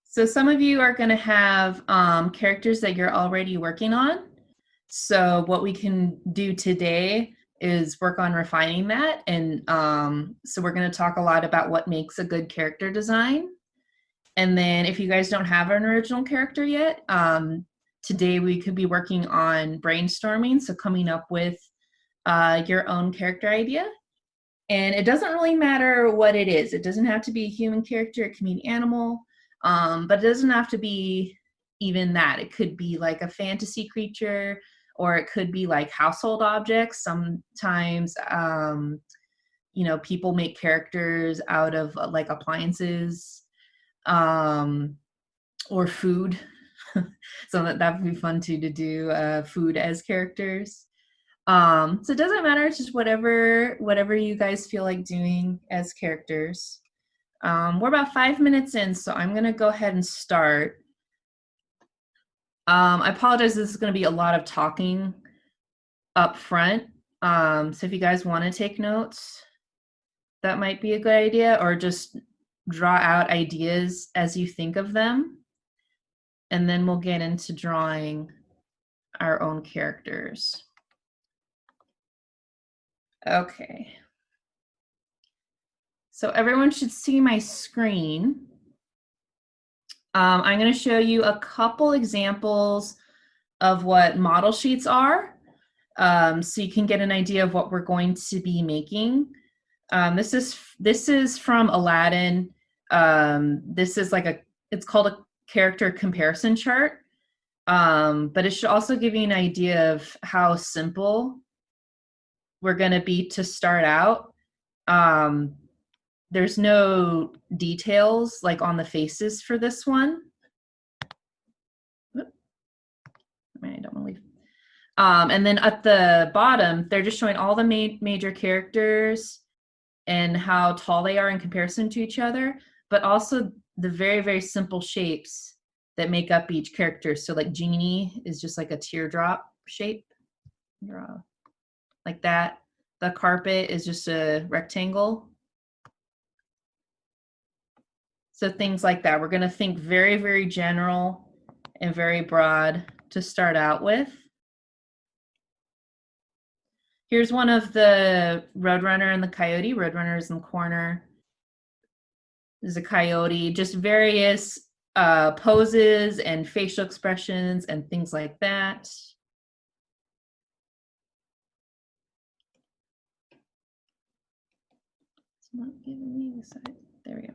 So some of you are going to have characters that you're already working on. So what we can do today is work on refining that. And so we're going to talk a lot about what makes a good character design. And then if you guys don't have an original character yet, today we could be working on brainstorming. So coming up with your own character idea. And it doesn't really matter what it is. It doesn't have to be a human character. It can be an animal. But it doesn't have to be even that. It could be like a fantasy creature, or it could be like household objects. Sometimes, people make characters out of like appliances or food. So that would be fun too, to do food as characters. So it doesn't matter. It's just whatever you guys feel like doing as characters. We're about 5 minutes in, so I'm going to go ahead and start. I apologize, this is going to be a lot of talking up front. So if you guys want to take notes, that might be a good idea, or just draw out ideas as you think of them. And then we'll get into drawing our own characters. Okay. So everyone should see my screen. I'm going to show you a couple examples of what model sheets are, so you can get an idea of what we're going to be making. This is from Aladdin. This is it's called a character comparison chart, but it should also give you an idea of how simple we're going to be to start out. There's no details like on the faces for this one. I don't want to leave. And then at the bottom, they're just showing all the major characters and how tall they are in comparison to each other, but also the very, very simple shapes that make up each character. So like Genie is just like a teardrop shape, like that. The carpet is just a rectangle. So things like that. We're going to think very, very general and very broad to start out with. Here's one of the Roadrunner and the Coyote. Roadrunner is in the corner. There's a coyote, just various poses and facial expressions and things like that. It's not giving me the side. There we go.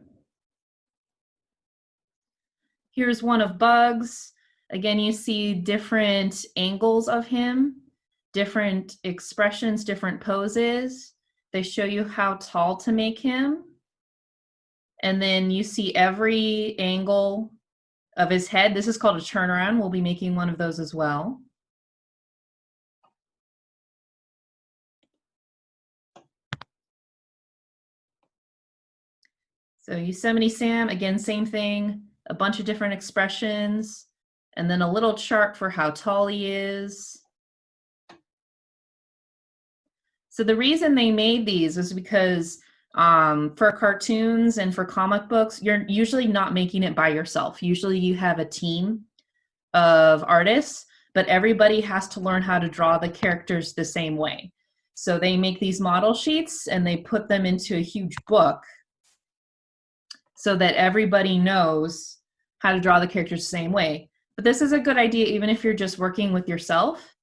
Here's one of Bugs. Again, you see different angles of him, different expressions, different poses. They show you how tall to make him. And then you see every angle of his head. This is called a turnaround. We'll be making one of those as well. So Yosemite Sam, again, same thing, a bunch of different expressions, and then a little chart for how tall he is. So the reason they made these is because for cartoons and for comic books, you're usually not making it by yourself. Usually you have a team of artists, but everybody has to learn how to draw the characters the same way. So they make these model sheets and they put them into a huge book so that everybody knows how to draw the characters the same way. But this is a good idea even if you're just working with yourself,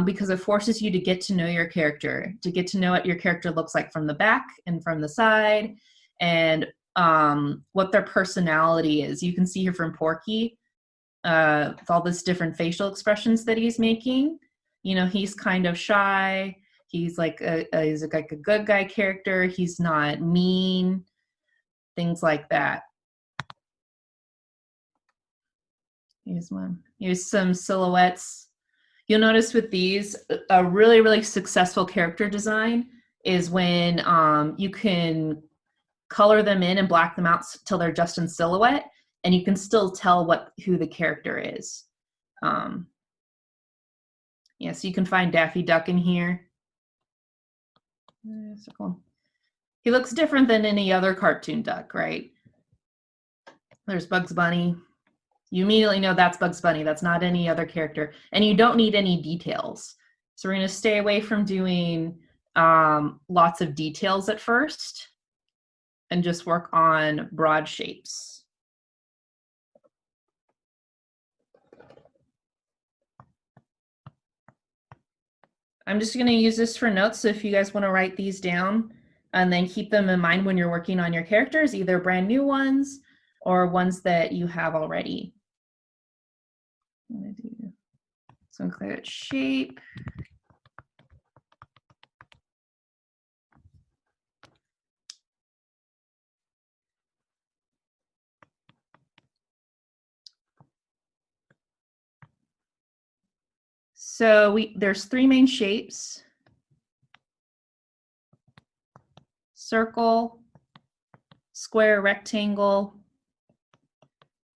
because it forces you to get to know your character, to get to know what your character looks like from the back and from the side, and what their personality is. You can see here from Porky, with all this different facial expressions that he's making. You know, he's kind of shy. He's like he's like a good guy character. He's not mean. Things like that. Here's one. Here's some silhouettes. You'll notice with these, a really, really successful character design is when you can color them in and black them out till they're just in silhouette, and you can still tell who the character is. Yeah, so you can find Daffy Duck in here. He looks different than any other cartoon duck, right? There's Bugs Bunny. You immediately know that's Bugs Bunny. That's not any other character. And you don't need any details. So we're going to stay away from doing lots of details at first and just work on broad shapes. I'm just going to use this for notes. So if you guys want to write these down and then keep them in mind when you're working on your characters, either brand new ones or ones that you have already. I'm going to do some clear shape. So there's three main shapes: circle, square, rectangle,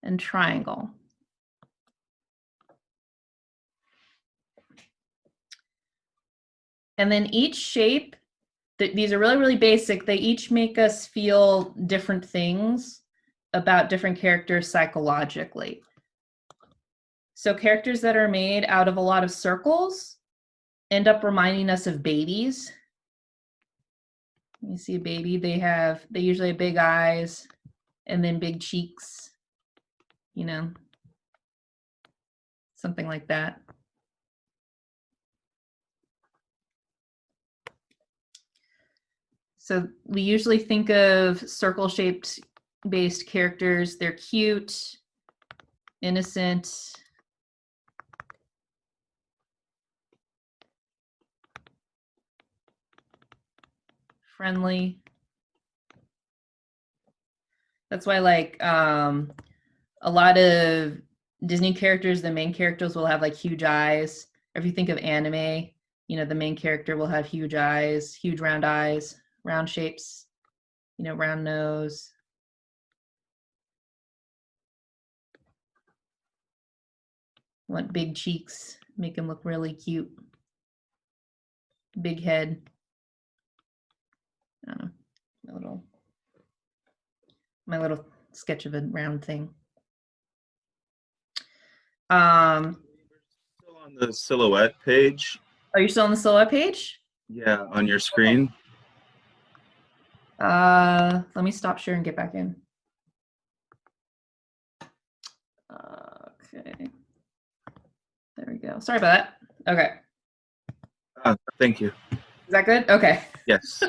and triangle. And then each shape, these are really, really basic. They each make us feel different things about different characters psychologically. So characters that are made out of a lot of circles end up reminding us of babies. You see a baby, they usually have big eyes and then big cheeks, you know, something like that. So we usually think of circle-shaped based characters. They're cute, innocent, friendly. That's why, like, a lot of Disney characters, the main characters will have like huge eyes. Or if you think of anime, you know, the main character will have huge eyes, huge round eyes, round shapes, you know, round nose. Want big cheeks, make him look really cute. Big head. I don't know, my little sketch of a round thing. Still on the silhouette page. Are you still on the silhouette page? Yeah, on your screen. Let me stop share and get back in. Okay. There we go. Sorry about that. Okay. Thank you. Is that good? Okay. Yes.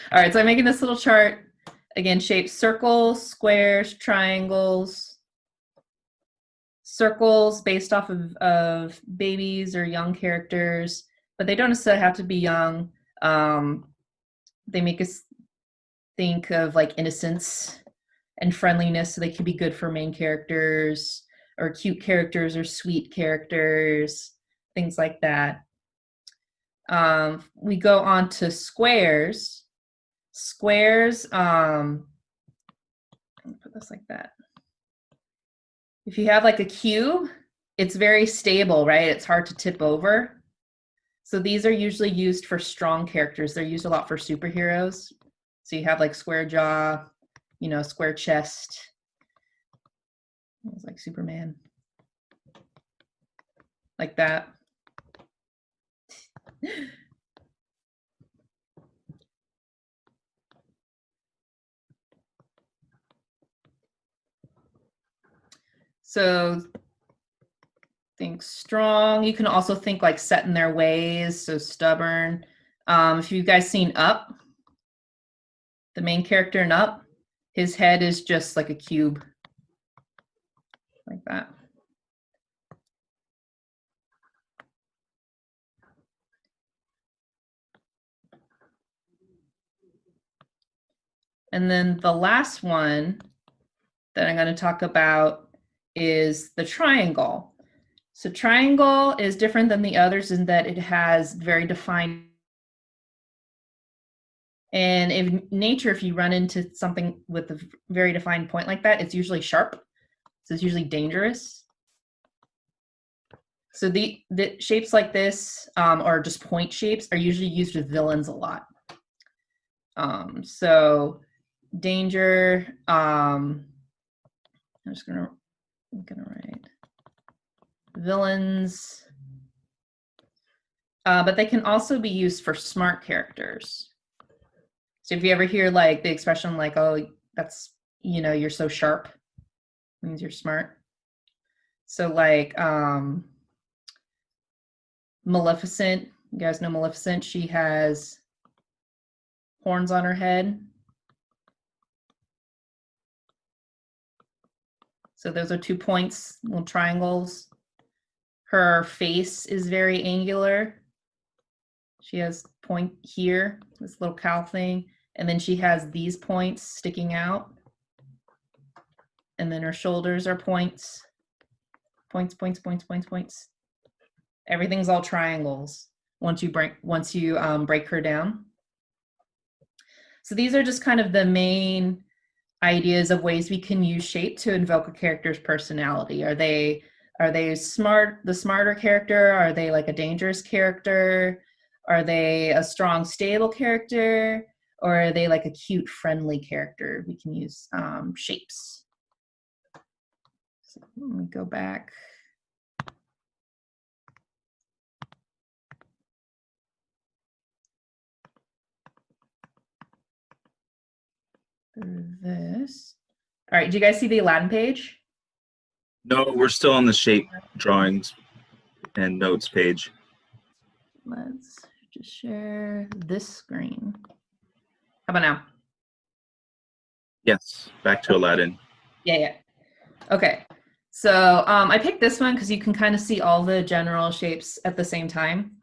All right, so I'm making this little chart. Again, shapes: circles, squares, triangles. Circles based off of babies or young characters, but they don't necessarily have to be young. They make us think of like innocence and friendliness, so they could be good for main characters or cute characters or sweet characters, things like that. We go on to squares. Squares, I'll put this like that. If you have like a cube, it's very stable, right? It's hard to tip over. So these are usually used for strong characters. They're used a lot for superheroes. So you have like square jaw, you know, square chest. It's like Superman. Like that. So think strong. You can also think like set in their ways, so stubborn. If you guys seen Up, the main character in Up, his head is just like a cube, like that. And then the last one that I'm going to talk about is the triangle. So triangle is different than the others in that it has very defined. And in nature, if you run into something with a very defined point like that, it's usually sharp. So it's usually dangerous. So the shapes like this, or just point shapes, are usually used with villains a lot. So danger, I'm gonna write villains, but they can also be used for smart characters. So if you ever hear like the expression like, oh, that's, you know, you're so sharp, means you're smart. So like Maleficent, you guys know Maleficent, she has horns on her head. So those are 2 points, little triangles. Her face is very angular. She has point here, this little cow thing, and then she has these points sticking out. And then her shoulders are points. Points, points, points, points, points. Everything's all triangles once you break her down. So these are just kind of the main ideas of ways we can use shape to invoke a character's personality. Are they smart, the smarter character? Are they like a dangerous character? Are they a strong, stable character? Or are they like a cute, friendly character? We can use shapes. So let me go back. Through this. All right, do you guys see the Aladdin page? No, we're still on the shape drawings and notes page. Let's just share this screen. How about now? Yes, back to Aladdin. Yeah. Okay, so I picked this one because you can kind of see all the general shapes at the same time.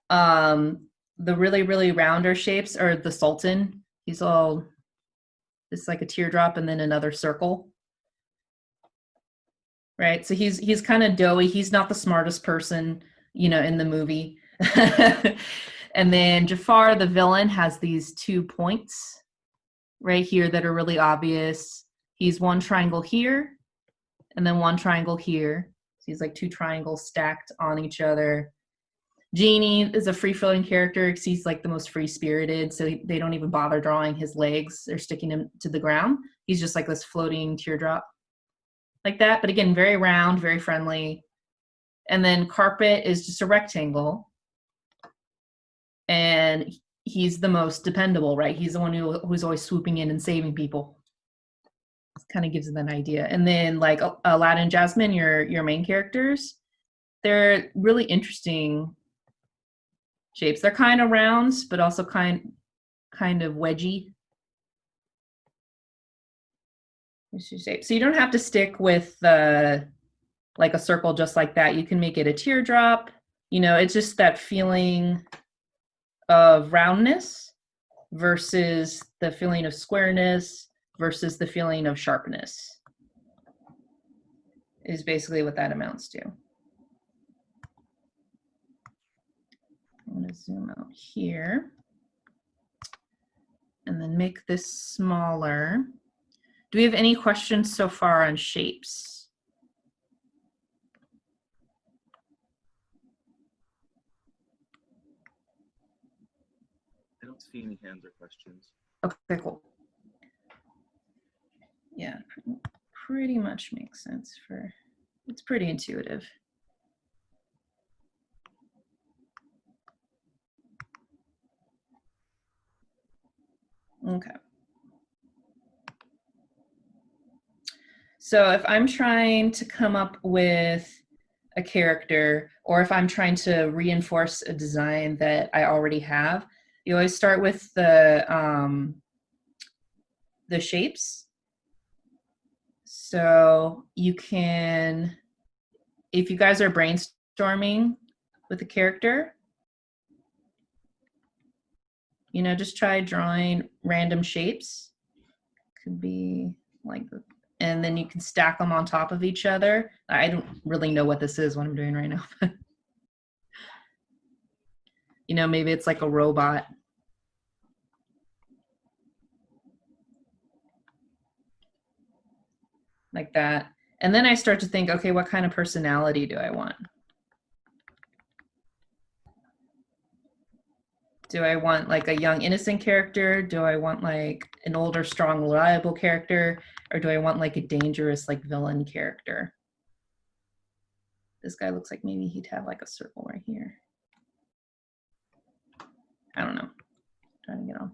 The really, really rounder shapes are the Sultan. He's all, it's like a teardrop and then another circle. Right, so he's kind of doughy. He's not the smartest person, you know, in the movie. And then Jafar, the villain, has these 2 points right here that are really obvious. He's one triangle here and then one triangle here. So he's like 2 triangles stacked on each other. Genie is a free-floating character because he's like the most free-spirited, so they don't even bother drawing his legs. They're sticking him to the ground. He's just like this floating teardrop like that, but again, very round, very friendly. And then Carpet is just a rectangle, and he's the most dependable, right? He's the one who's always swooping in and saving people. This kind of gives them an idea. And then like Aladdin and Jasmine, your main characters, they're really interesting shapes. They're kind of rounds, but also kind of wedgy. So you don't have to stick with like a circle just like that. You can make it a teardrop. You know, it's just that feeling of roundness versus the feeling of squareness versus the feeling of sharpness is basically what that amounts to. I'm going to zoom out here and then make this smaller. Do we have any questions so far on shapes? I don't see any hands or questions. Okay, cool. Yeah, pretty much makes sense it's pretty intuitive. Okay. So if I'm trying to come up with a character, or if I'm trying to reinforce a design that I already have, you always start with the shapes. So you can, if you guys are brainstorming with a character, you know, just try drawing random shapes. Could be like, and then you can stack them on top of each other. I don't really know what this is, what I'm doing right now. You know, maybe it's like a robot. Like that. And then I start to think, okay, what kind of personality do I want? Do I want like a young, innocent character? Do I want like an older, strong, reliable character? Or do I want like a dangerous, like villain character? This guy looks like maybe he'd have like a circle right here. I don't know. Trying to get on.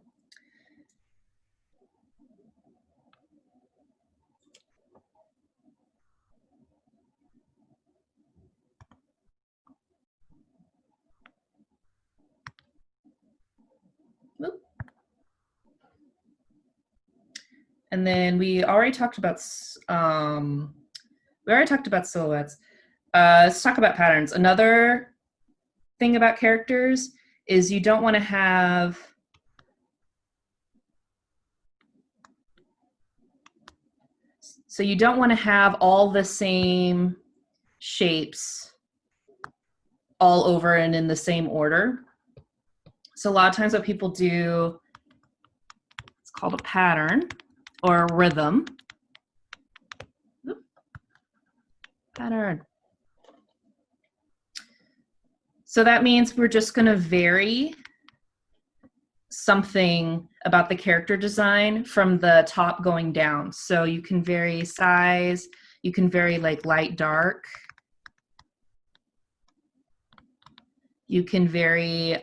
Whoop. And then we already talked about silhouettes. Let's talk about patterns. Another thing about characters is you don't want to have all the same shapes all over and in the same order. So a lot of times what people do, it's called a pattern or a rhythm. Pattern. So that means we're just going to vary something about the character design from the top going down. So you can vary size, you can vary like light, dark. You can vary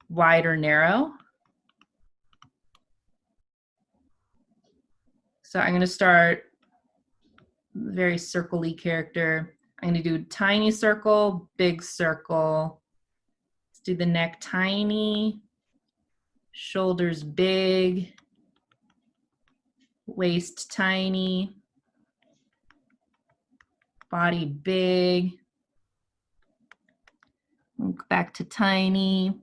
wide or narrow. So I'm going to start very circle-y character. I'm going to do tiny circle, big circle. Let's do the neck tiny, shoulders big, waist tiny, body big. Back to tiny,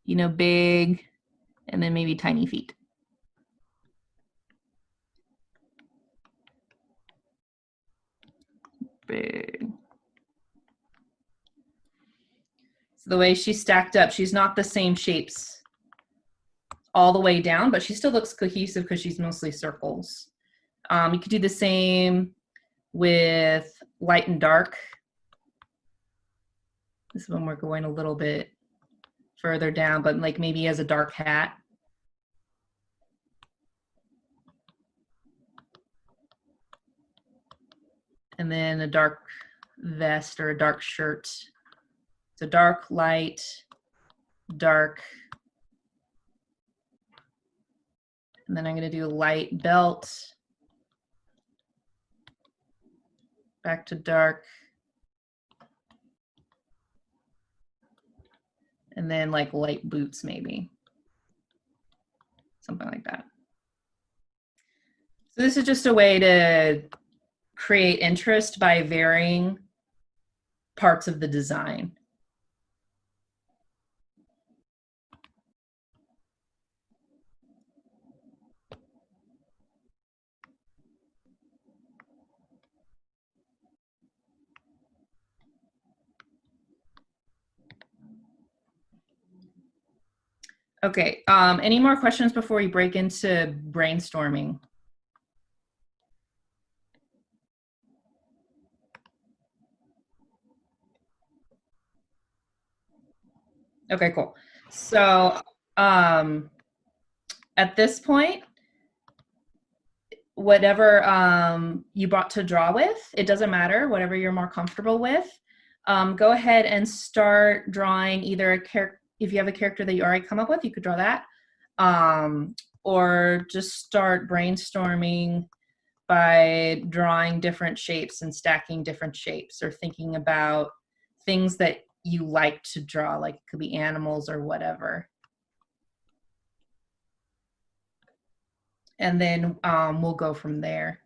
you know, big, and then maybe tiny feet. Big. So the way she's stacked up, she's not the same shapes all the way down, but she still looks cohesive because she's mostly circles. You could do the same with light and dark. This one we're going a little bit further down, but like maybe as a dark hat. And then a dark vest or a dark shirt. So dark, light, dark. And then I'm going to do a light belt. Back to dark. And then like light boots maybe. Something like that. So this is just a way to create interest by varying parts of the design. Okay, any more questions before we break into brainstorming? Okay, cool. So at this point, whatever you brought to draw with, it doesn't matter, whatever you're more comfortable with. Go ahead and start drawing either a character. If you have a character that you already come up with, you could draw that. Or just start brainstorming by drawing different shapes and stacking different shapes, or thinking about things that you like to draw, like it could be animals or whatever. And then we'll go from there.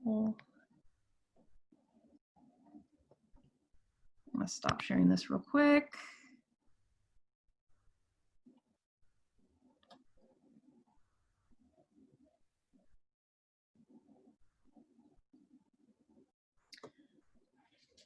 Cool. I'm gonna stop sharing this real quick.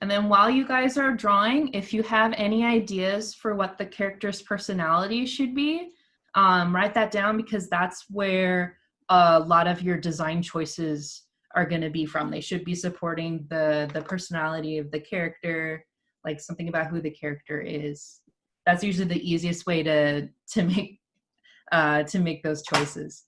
And then while you guys are drawing, if you have any ideas for what the character's personality should be, write that down, because that's where a lot of your design choices are going to be from. They should be supporting the personality of the character, like something about who the character is. That's usually the easiest way to make those choices.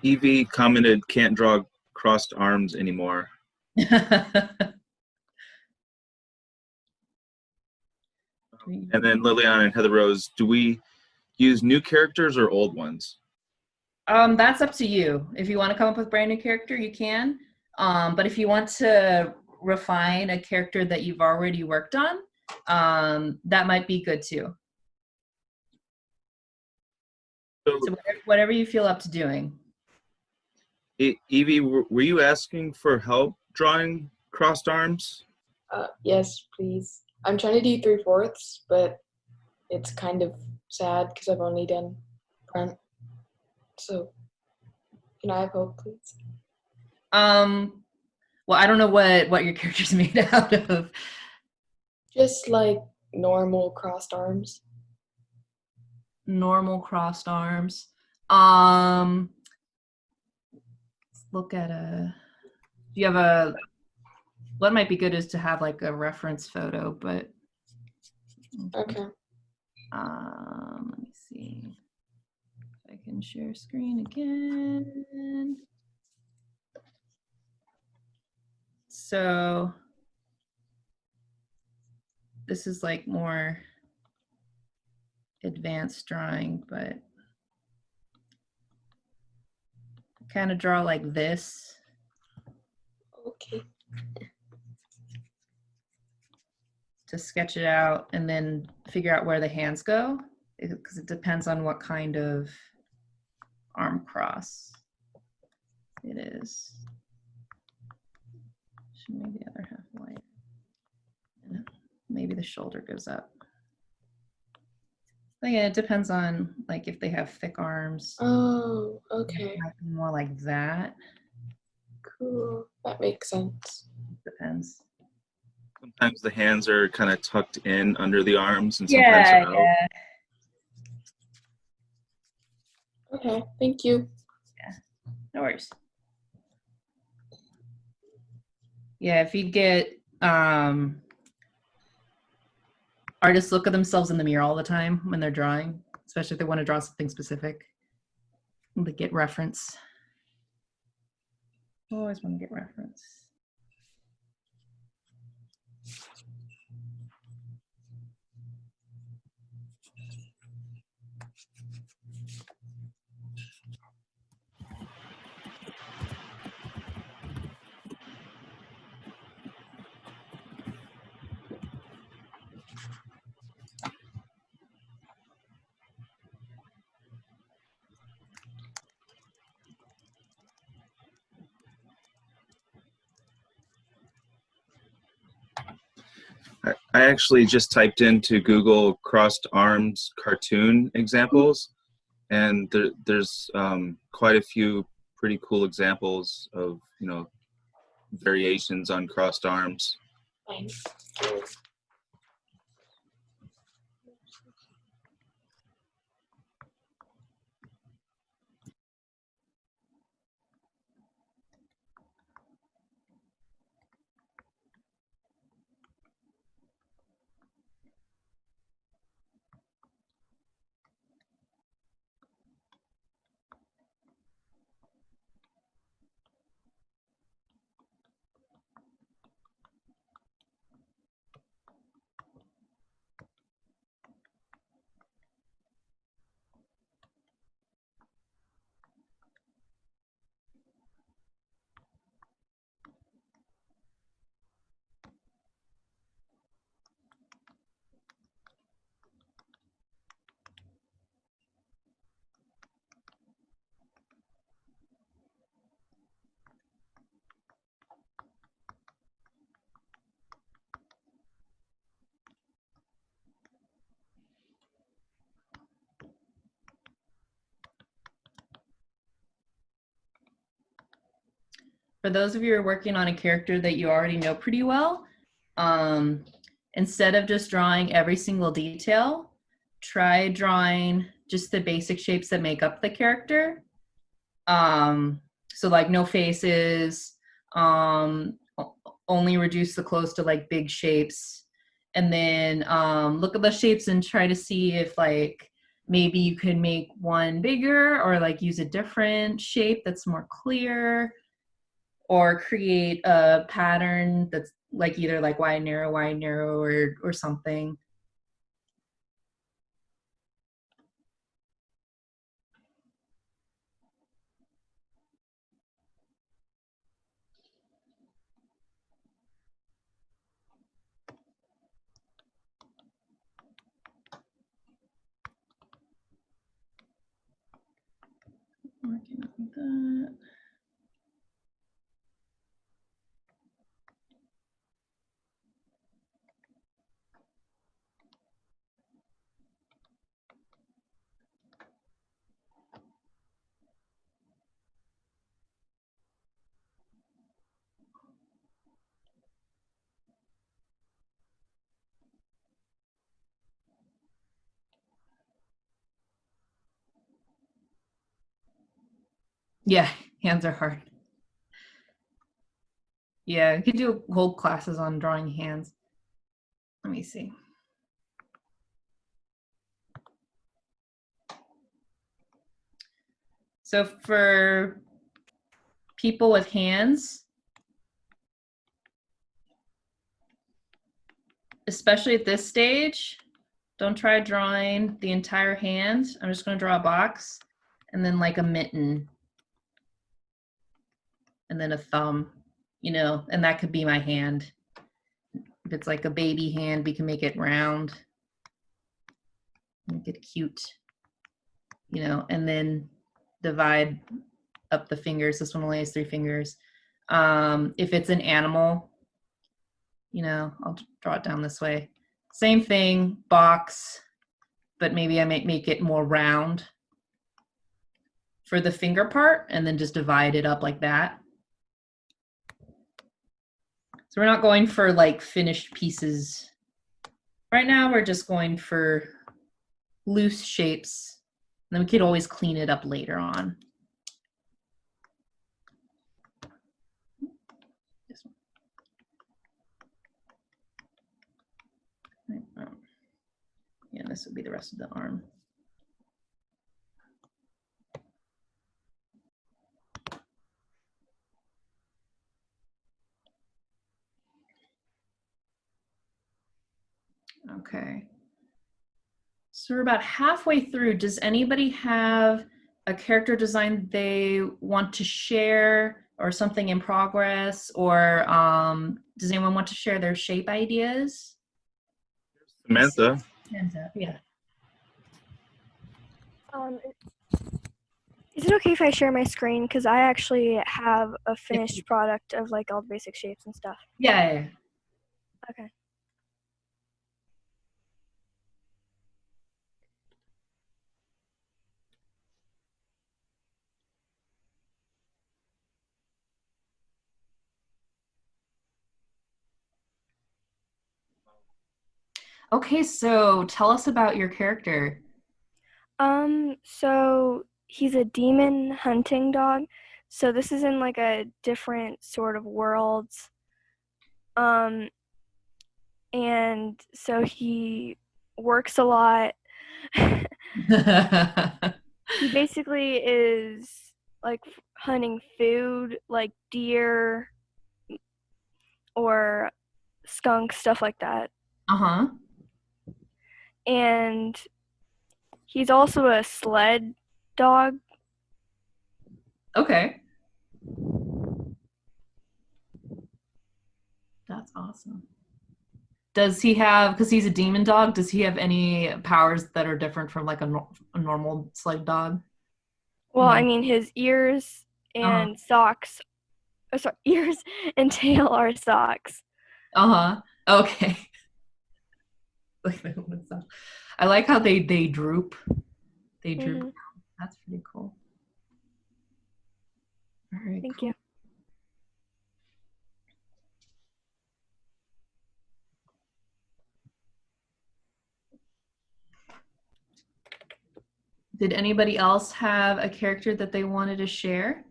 Evie commented, "Can't draw crossed arms anymore." And then Liliana and Heather Rose, do we use new characters or old ones? That's up to you. If you want to come up with a brand new character, you can. But if you want to refine a character that you've already worked on, that might be good too. So whatever you feel up to doing. Evie, were you asking for help drawing crossed arms? Yes, please. I'm trying to do 3/4, but it's kind of sad because I've only done front. So, can I have help, please? Well, I don't know what your character's made out of. Just like normal crossed arms. Normal crossed arms. Look at do you have a, what might be good is to have like a reference photo, but Okay. let me see if I can share screen again. So this is like more advanced drawing, but kind of draw like this. Okay. To sketch it out and then figure out where the hands go, because it depends on what kind of arm cross it is. Should make the other half white. And maybe the shoulder goes up. But yeah, it depends on like if they have thick arms. Oh, okay. It might be more like that. Cool. That makes sense. Depends. Sometimes the hands are kind of tucked in under the arms, and sometimes they're out. Yeah. Okay, thank you. Yeah, no worries. Yeah, if you get artists look at themselves in the mirror all the time when they're drawing, especially if they want to draw something specific. They get reference. Always want to get reference. I actually just typed into Google crossed arms cartoon examples, and there's quite a few pretty cool examples of, you know, variations on crossed arms. Thank you. for those of you who are working on a character that you already know pretty well, instead of just drawing every single detail, try drawing just the basic shapes that make up the character. So like no faces, only reduce the clothes to like big shapes, and then look at the shapes and try to see if like maybe you could make one bigger or like use a different shape that's more clear, or create a pattern that's like either like wide, narrow, or something. Working on that. Yeah, hands are hard. Yeah, you could do whole classes on drawing hands. Let me see. So for people with hands, especially at this stage, don't try drawing the entire hand. I'm just going to draw a box and then like a mitten and then a thumb, you know, and that could be my hand. If it's like a baby hand, we can make it round, make it cute, you know, and then divide up the fingers. This one only has 3 fingers. If it's an animal, you know, I'll draw it down this way. Same thing, box, but maybe I might make it more round for the finger part and then just divide it up like that. So we're not going for like finished pieces. Right now we're just going for loose shapes. And then we could always clean it up later on. This one. Yeah, this would be the rest of the arm. Okay. So we're about halfway through. Does anybody have a character design they want to share, or something in progress, or does anyone want to share their shape ideas? Samantha. Hands up, yeah. Is it okay if I share my screen? Because I actually have a finished product of like all the basic shapes and stuff. Yeah. Okay. Okay, so tell us about your character. So he's a demon hunting dog. So this is in like a different sort of world. And so he works a lot. He basically is like hunting food, like deer or skunk, stuff like that. Uh-huh. And he's also a sled dog. Okay. That's awesome. Does he have, because he's a demon dog, does he have any powers that are different from like a normal sled dog? Well, No. I mean, his ears and socks, sorry, ears and tail are socks. Uh-huh. Okay. I like how they droop. They droop. Mm-hmm. That's pretty cool. All right. Thank cool. you. Did anybody else have a character that they wanted to share?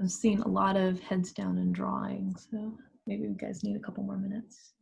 I'm seeing a lot of heads down and drawing, so maybe you guys need a couple more minutes.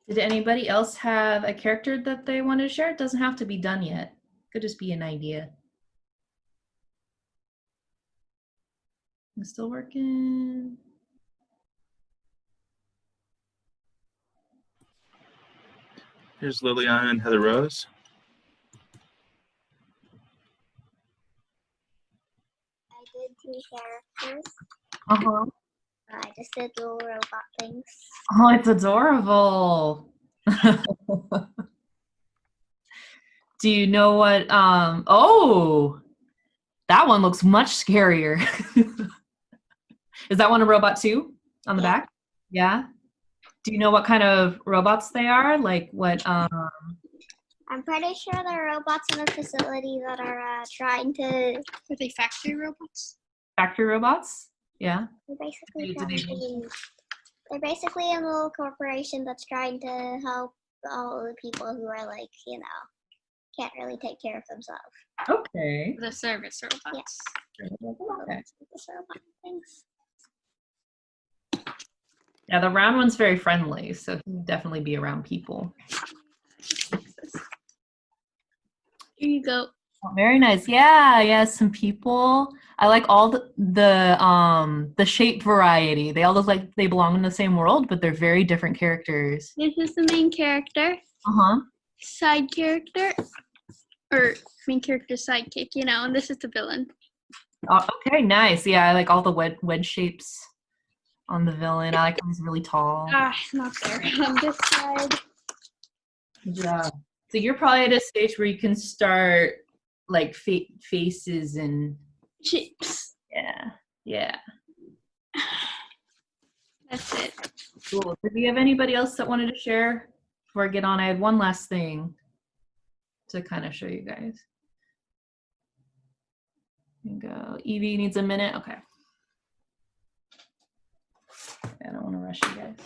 Did anybody else have a character that they wanted to share? It doesn't have to be done yet. Could just be an idea. I'm still working. Here's Liliana and Heather Rose. I did 2 characters. Uh-huh. I just did little robot things. Oh, it's adorable. Do you know what, oh, that one looks much scarier. Is that one a robot too, on the Yeah. back? Yeah? Do you know what kind of robots they are? Like what, I'm pretty sure there are robots in a facility that are trying to. Are they factory robots? factory robots? Yeah? They're basically Do they- trying to. They're basically a little corporation that's trying to help all the people who are like, can't really take care of themselves. Okay. The service robots. Okay. The robot things. Yeah, the round one's very friendly, so he'll definitely be around people. Here you go. Oh, very nice. Yeah, some people. I like all the shape variety. They all look like they belong in the same world, but they're very different characters. This is the main character, Uh-huh. side character, or main character sidekick, and this is the villain. Oh, okay, nice. Yeah, I like all the wedge shapes on the villain. I like how he's really tall. Not there. On this side. Yeah. So you're probably at a stage where you can start like faces and Shapes. yeah. That's it. Cool. Did you have anybody else that wanted to share before I get on? I had one last thing to kind of show you guys. Here you go. Evie needs a minute. Okay. I don't want to rush you guys.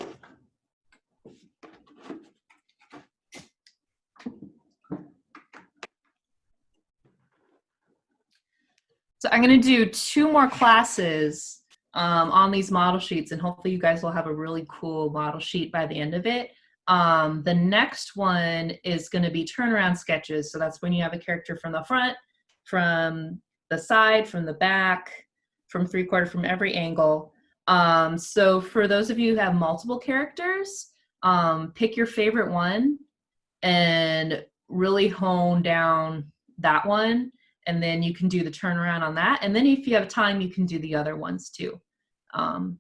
So I'm going to do 2 more classes on these model sheets, and hopefully you guys will have a really cool model sheet by the end of it. The next one is going to be turnaround sketches. So that's when you have a character from the front, from the side, from the back, from 3/4, from every angle. So for those of you who have multiple characters, pick your favorite one and really hone down that one. And then you can do the turnaround on that. And then if you have time, you can do the other ones too. We're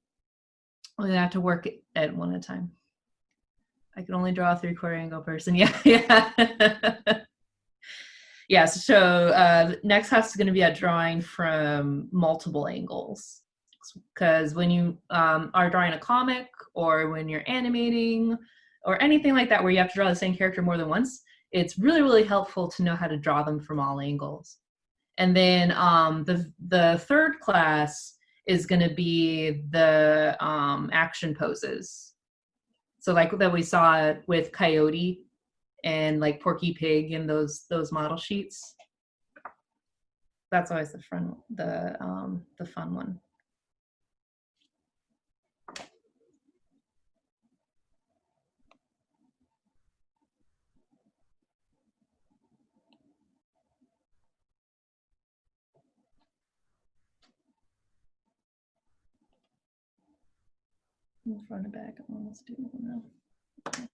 gonna have to work at one at a time. I can only draw a 3/4 angle person. Yeah. Yeah, so next class is gonna be a drawing from multiple angles. Because when you are drawing a comic or when you're animating or anything like that where you have to draw the same character more than once, it's really, really helpful to know how to draw them from all angles. And then the third class is going to be the action poses. So like that we saw with Coyote and like Porky Pig in those model sheets. That's always the fun one. In front and back, I'm almost doing it now. Okay.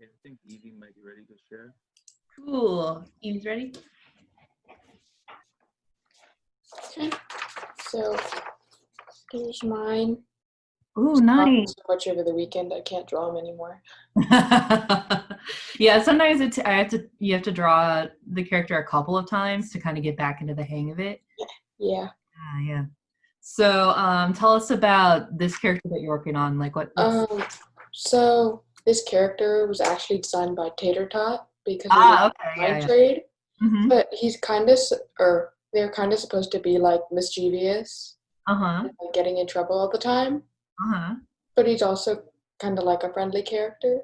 I think Evie might be ready to share. Cool. Evie's ready? So here's mine. Ooh, nice. So much over the weekend, I can't draw them anymore. Yeah, sometimes you have to draw the character a couple of times to kind of get back into the hang of it. Yeah. Yeah. So tell us about this character that you're working on. Like So this character was actually designed by Tater Tot because okay, trade. Mm-hmm. But he's kind of, or they're kind of supposed to be like mischievous, Uh-huh. and, like, getting in trouble all the time. Uh-huh. But he's also kind of like a friendly character.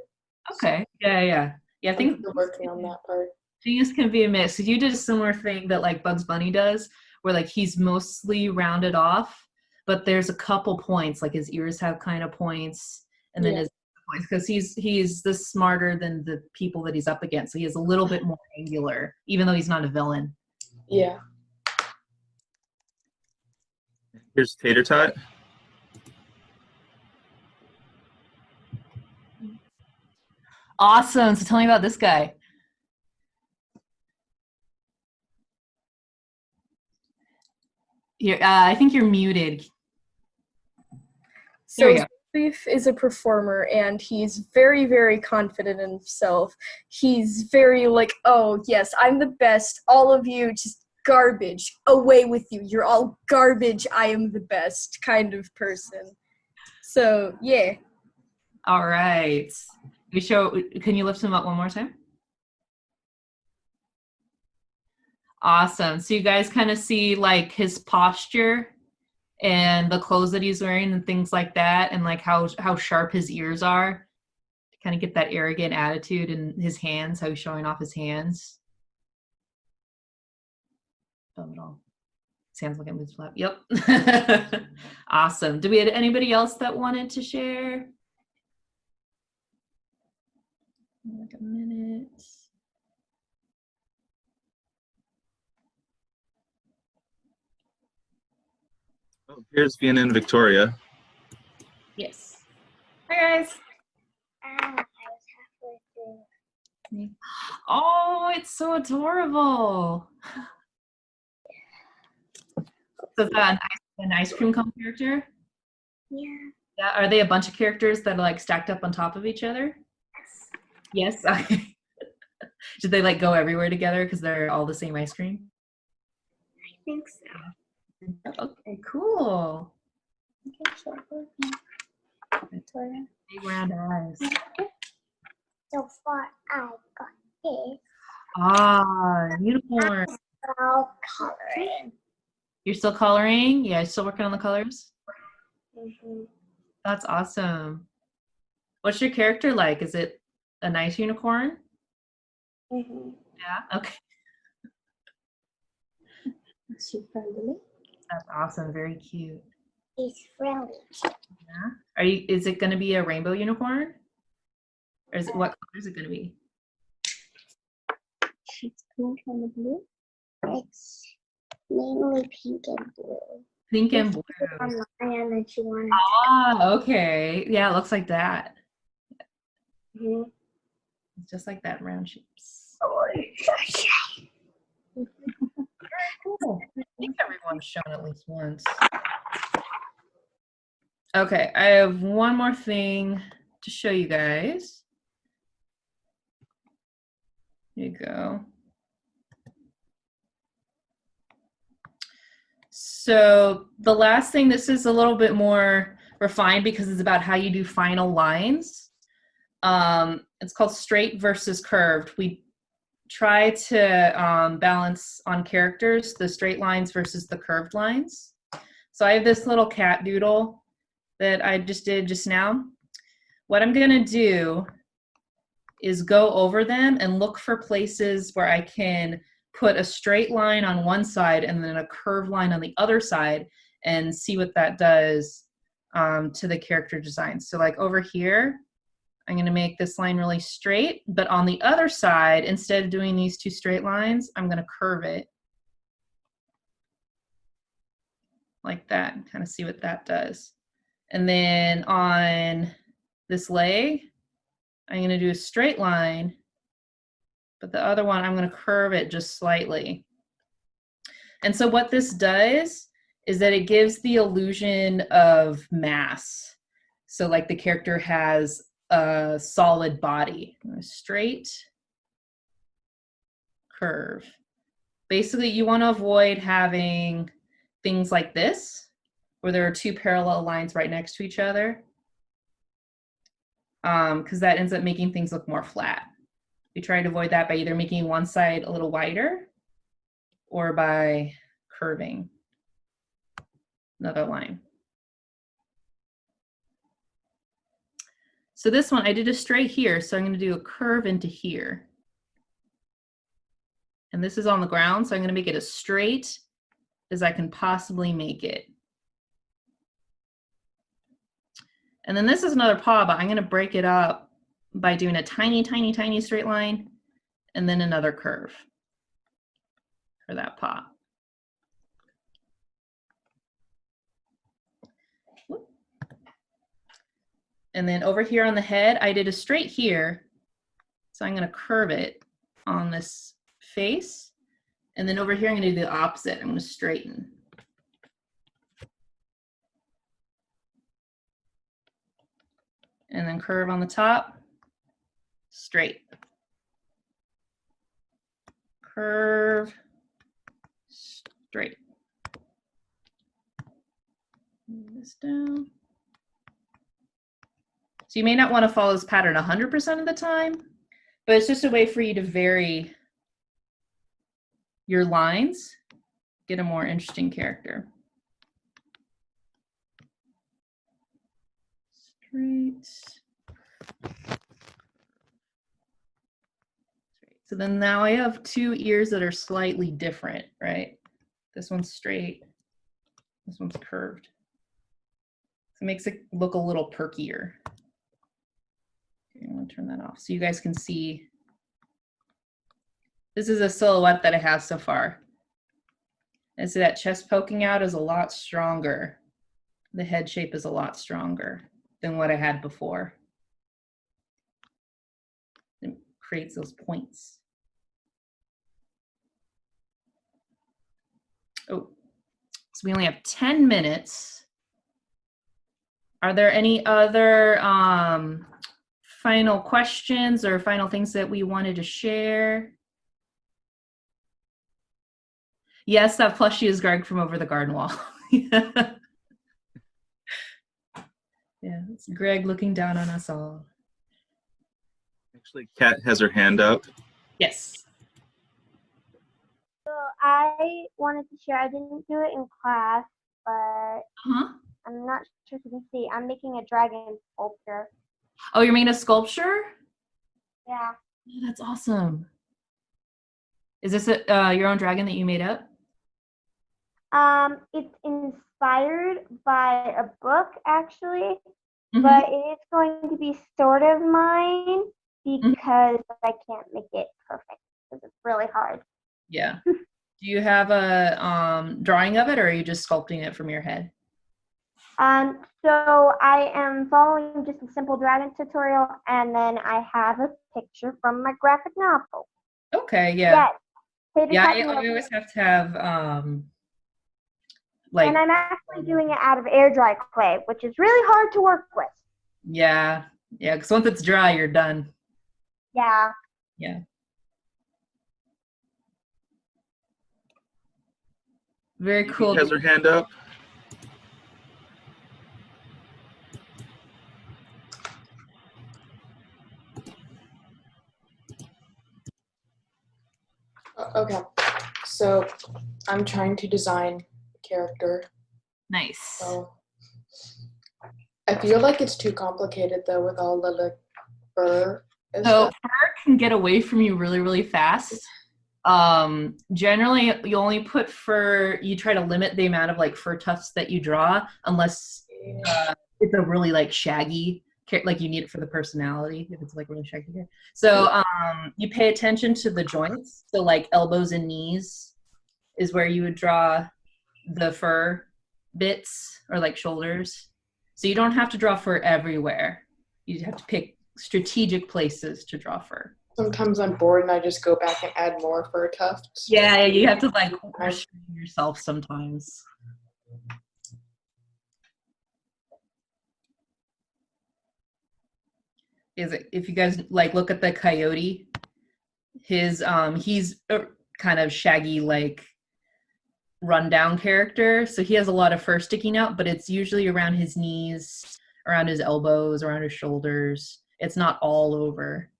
Okay. Yeah. I think we're working on that part. Things can be a mix. So you did a similar thing that like Bugs Bunny does, where like he's mostly rounded off, but there's a couple points, like his ears have kind of points, and then his points, because he's the smarter than the people that he's up against. So he is a little bit more angular, even though he's not a villain. Yeah. Here's Tater Tot. Awesome. So tell me about this guy. Here, I think you're muted. So Beef is a performer, and he's very, very confident in himself. He's very like, oh, yes, I'm the best. All of you, just garbage. Away with you. You're all garbage. I am the best kind of person. So, yeah. All right. Can you lift him up one more time? Awesome. So you guys kind of see like his posture and the clothes that he's wearing and things like that, and like how sharp his ears are to kind of get that arrogant attitude in his hands, how he's showing off his hands. Film it all. Sounds like it moves flap. Yep. Awesome. Do we have anybody else that wanted to share? Like a minute. Oh, here's Vienna and Victoria. Yes. Hi guys. I was halfway through. Oh, it's so adorable. So is that an ice cream cone character? Yeah. Yeah. Are they a bunch of characters that are like stacked up on top of each other? Yes. Okay. Did they like go everywhere together because they're all the same ice cream? I think so. Okay, cool. Victoria. Big round eyes. So far, I got this. Ah, unicorn. All coloring. You're still coloring? Yeah, still working on the colors? Mm-hmm. That's awesome. What's your character like? Is it a nice unicorn? Mm-hmm. Yeah, okay. Is she friendly? That's awesome. Very cute. She's friendly. Yeah. Is it gonna be a rainbow unicorn? Or is it, what color is it gonna be? She's pink and blue. It's mainly pink and blue. Pink and blue. And then she wanted Ah, okay. Yeah, it looks like that. to. It's just like that, round shapes. Cool. I think everyone's shown at least once. Okay, I have one more thing to show you guys. Here you go. So the last thing, this is a little bit more refined because it's about how you do final lines. It's called straight versus curved. We try to balance on characters, the straight lines versus the curved lines. So I have this little cat doodle that I just did just now. What I'm gonna do is go over them and look for places where I can put a straight line on one side and then a curved line on the other side and see what that does to the character design. So like over here, I'm gonna make this line really straight, but on the other side, instead of doing these two straight lines, I'm gonna curve it like that and kind of see what that does. And then on this leg, I'm gonna do a straight line, but the other one, I'm gonna curve it just slightly. And so what this does is that it gives the illusion of mass. So like the character has a solid body, straight, curve. Basically, you want to avoid having things like this, where there are two parallel lines right next to each other, because that ends up making things look more flat. You try to avoid that by either making one side a little wider or by curving another line. So this one, I did a straight here, so I'm going to do a curve into here. And this is on the ground, so I'm going to make it as straight as I can possibly make it. And then this is another paw, but I'm going to break it up by doing a tiny, tiny, tiny straight line and then another curve for that paw. And then over here on the head, I did a straight here. So I'm going to curve it on this face. And then over here, I'm going to do the opposite. I'm going to straighten. And then curve on the top, straight. Curve, straight. Move this down. So you may not want to follow this pattern 100% of the time, but it's just a way for you to vary your lines, get a more interesting character. Straight. So then now I have two ears that are slightly different, right? This one's straight, this one's curved. So it makes it look a little perkier. Okay, I'm gonna turn that off so you guys can see. This is a silhouette that I have so far. And so that chest poking out is a lot stronger. The head shape is a lot stronger than what I had before. It creates those points. Oh, so we only have 10 minutes. Are there any other final questions or final things that we wanted to share? Yes, that plushie is Greg from over the garden wall. Yeah, it's Greg looking down on us all. Actually, Kat has her hand up. Yes. So I wanted to share, I didn't do it in class, but I'm not sure if you can see. I'm making a dragon sculpture. Oh, you're making a sculpture? Yeah. Oh, that's awesome. Is this your own dragon that you made up? It's inspired by a book, actually, but it is going to be sort of mine because I can't make it perfect because it's really hard. Yeah. Do you have a drawing of it, or are you just sculpting it from your head? So I am following just a simple dragon tutorial, and then I have a picture from my graphic novel. Okay, yeah. Yes. Yeah, I always have to have like. And I'm actually doing it out of air dry clay, which is really hard to work with. Yeah, yeah, because once it's dry, you're done. Yeah. Yeah. Very cool. Has her hand up. Okay, so I'm trying to design a character. Nice. So I feel like it's too complicated though with all the like fur and So stuff. fur can get away from you really, really fast. Generally, you only put fur, you try to limit the amount of like fur tufts that you draw unless it's a really like shaggy, like you need it for the personality, if it's like really shaggy hair. So you pay attention to the joints. So like elbows and knees is where you would draw the fur bits, or like shoulders. So you don't have to draw fur everywhere. You have to pick strategic places to draw fur. Sometimes I'm bored and I just go back and add more fur tufts. Yeah, you have to like restrain yourself sometimes. If you guys like look at the coyote, he's a kind of shaggy, like rundown character. So he has a lot of fur sticking out, but it's usually around his knees, around his elbows, around his shoulders. It's not all over.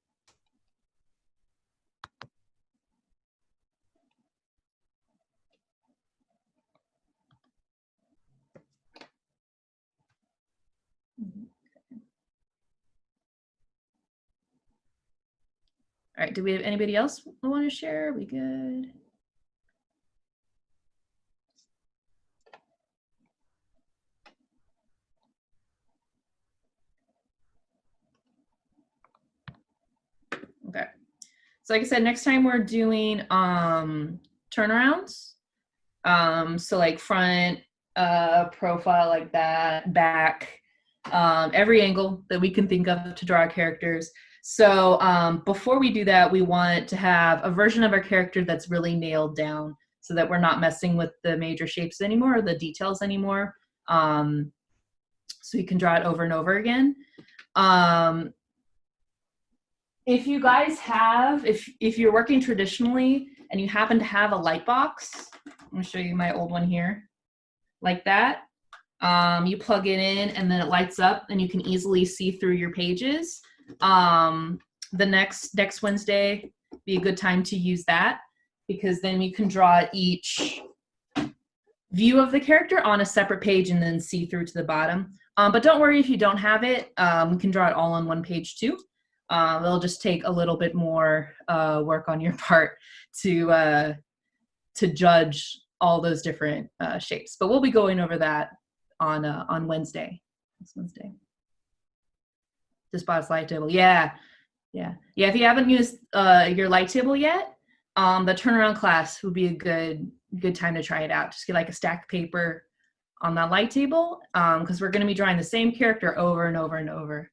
All right, do we have anybody else who want to share? Are we good? Okay. So like I said, next time we're doing turnarounds. So like front, profile like that, back, every angle that we can think of to draw our characters. So before we do that, we want to have a version of our character that's really nailed down so that we're not messing with the major shapes anymore or the details anymore. So you can draw it over and over again. If you guys have, if you're working traditionally and you happen to have a light box, I'm gonna show you my old one here, like that. You plug it in and then it lights up and you can easily see through your pages. The next Wednesday be a good time to use that, because then you can draw each view of the character on a separate page and then see through to the bottom. But don't worry if you don't have it. We can draw it all on one page too. It'll just take a little bit more work on your part to judge all those different shapes. But we'll be going over that on Wednesday. This Wednesday. Just by a light table. Yeah. If you haven't used your light table yet, the turnaround class would be a good time to try it out. Just get like a stack of paper on that light table, because we're going to be drawing the same character over and over and over.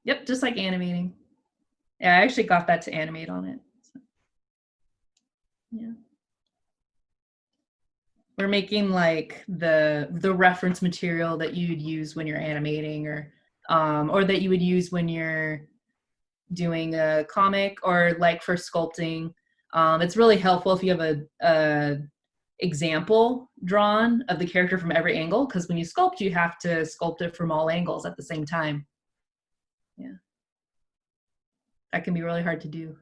Yep, just like animating. Yeah, I actually got that to animate on it. So, yeah. We're making like the reference material that you'd use when you're animating, or that you would use when you're doing a comic, or like for sculpting. It's really helpful if you have a example drawn of the character from every angle, because when you sculpt, you have to sculpt it from all angles at the same time. Yeah. That can be really hard to do.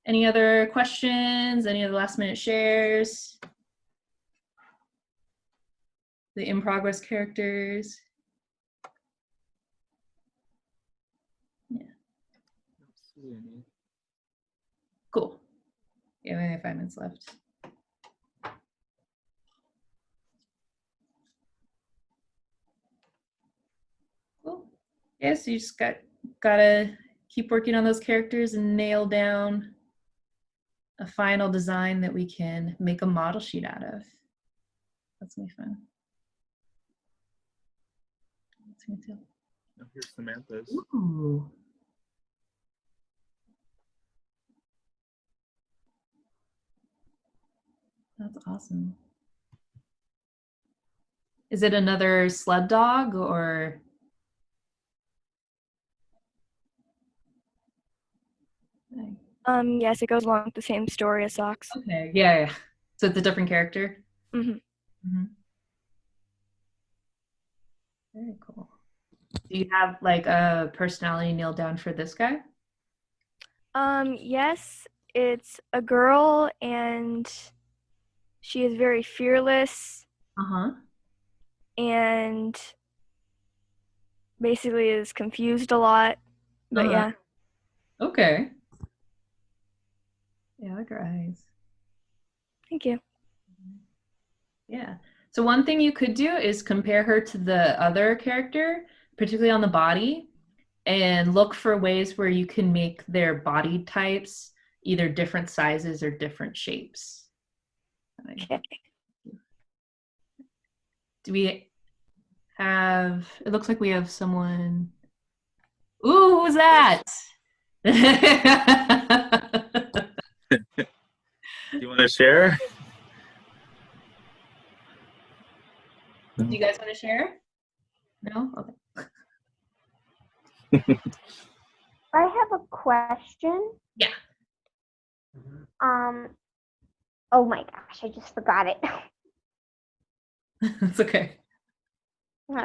Any other questions? Any other last minute shares? The in progress characters? Yeah. Cool. Yeah, we only have 5 minutes left. Cool. Yeah, so you just gotta keep working on those characters and nail down a final design that we can make a model sheet out of. That's gonna be fun. That's me too. Oh, here's Samantha's. Ooh. That's awesome. Is it another sled dog or? Yes, it goes along with the same story as Socks. Okay, yeah. So it's a different character? Mm-hmm. Mm-hmm. Very cool. Do you have like a personality nailed down for this guy? Yes, it's a girl and she is very fearless Uh-huh. and basically is confused a lot. But yeah. Okay. Yeah, I like her eyes. Thank you. Yeah. So one thing you could do is compare her to the other character, particularly on the body, and look for ways where you can make their body types either different sizes or different shapes. Okay. Do we have, it looks like we have someone. Ooh, who's that? Do you want to share? Do you guys want to share? No? Okay. I have a question. Yeah. Oh my gosh, I just forgot it. It's okay. So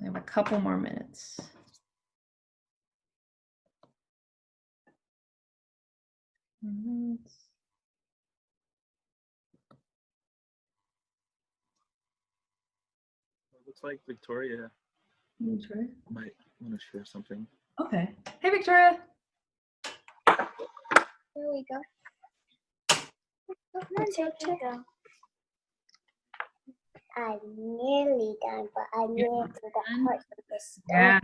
I have a couple more minutes. It looks like Victoria Victoria? might want to share something. Okay. Hey, Victoria. There we go. Go. I'm nearly done, but I need to the part of the stone. Yeah.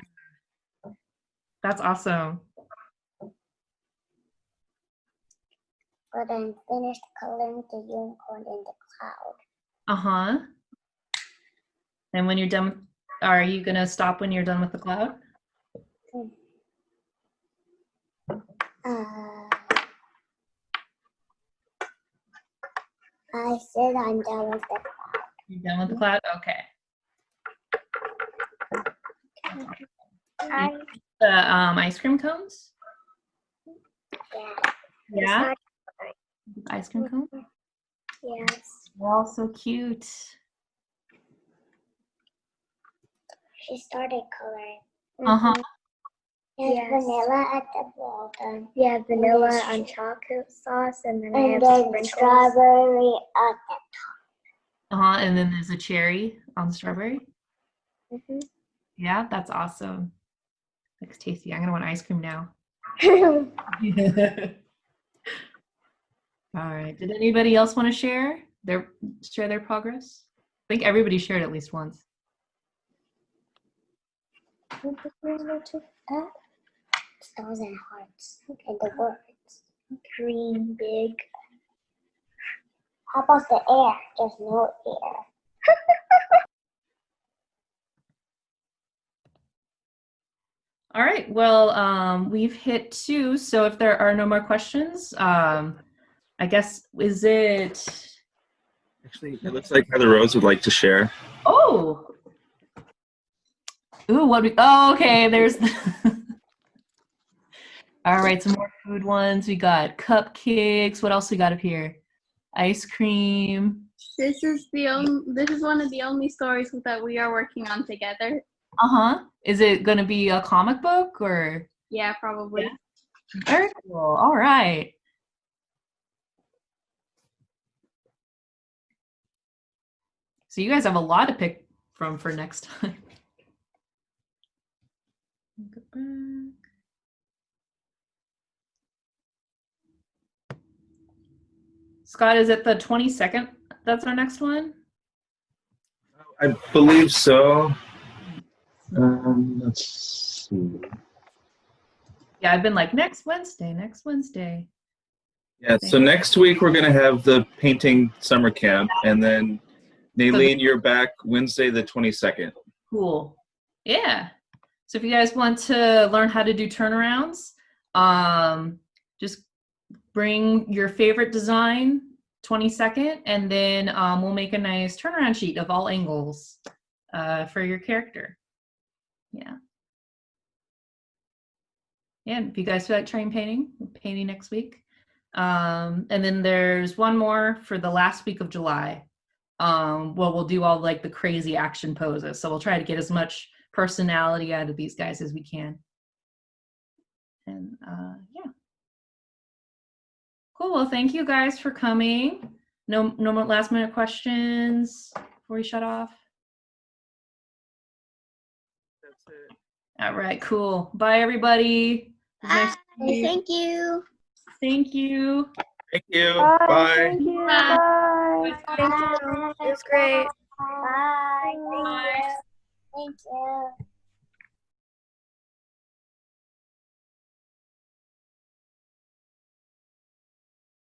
That's awesome. But I'm finished coloring the unicorn in the cloud. Uh-huh. And when you're done, are you gonna stop when you're done with the cloud? I said I'm done with the cloud. You're done with the cloud? Okay. I The ice cream cones? Yeah, ice cream cone. Yes. They're all so cute. She started coloring. Uh-huh. There's Yes. vanilla at the bottom. yeah, vanilla Yes. on chocolate sauce, and then I And have then sprinkles. strawberry at the Uh-huh. And then there's a cherry on the strawberry. Mhm. Yeah, that's awesome. Looks tasty. I'm gonna want ice cream now. All right. Did anybody else want to share their progress? I think everybody shared at least once. stars and hearts. And the words. Green, big. How about the air? There's no air. All right. Well, we've hit 2. So if there are no more questions, I guess is it? Actually, it looks like Heather Rose would like to share. Oh. Ooh, what we? Oh, okay. There's. All right. Some more food ones. We got cupcakes. What else we got up here? Ice cream. This is one of the only stories that we are working on together. Uh-huh. Is it going to be a comic book or? Yeah, probably. Yeah. Very cool. All right. So you guys have a lot to pick from for next time. Go back. Scott, is it the 22nd? That's our next one? I believe so. Let's see. Yeah, I've been like, next Wednesday, next Wednesday. Yeah, so next week we're going to have the painting summer camp, and then Naylene, you're back Wednesday the 22nd. Cool. Yeah. So if you guys want to learn how to do turnarounds, just bring your favorite design 22nd, and then we'll make a nice turnaround sheet of all angles for your character. Yeah. Yeah, if you guys feel like trying painting next week. And then there's one more for the last week of July. Well, we'll do all like the crazy action poses. So we'll try to get as much personality out of these guys as we can. And yeah. Cool. Well, thank you guys for coming. No more last minute questions before we shut off. That's it. All right, cool. Bye, everybody. It was nice to meet you. Thank you. Thank you. Thank you. Bye. Bye. Thank you. Bye. Bye. Thank you. It was great. Bye. Bye. Thank you.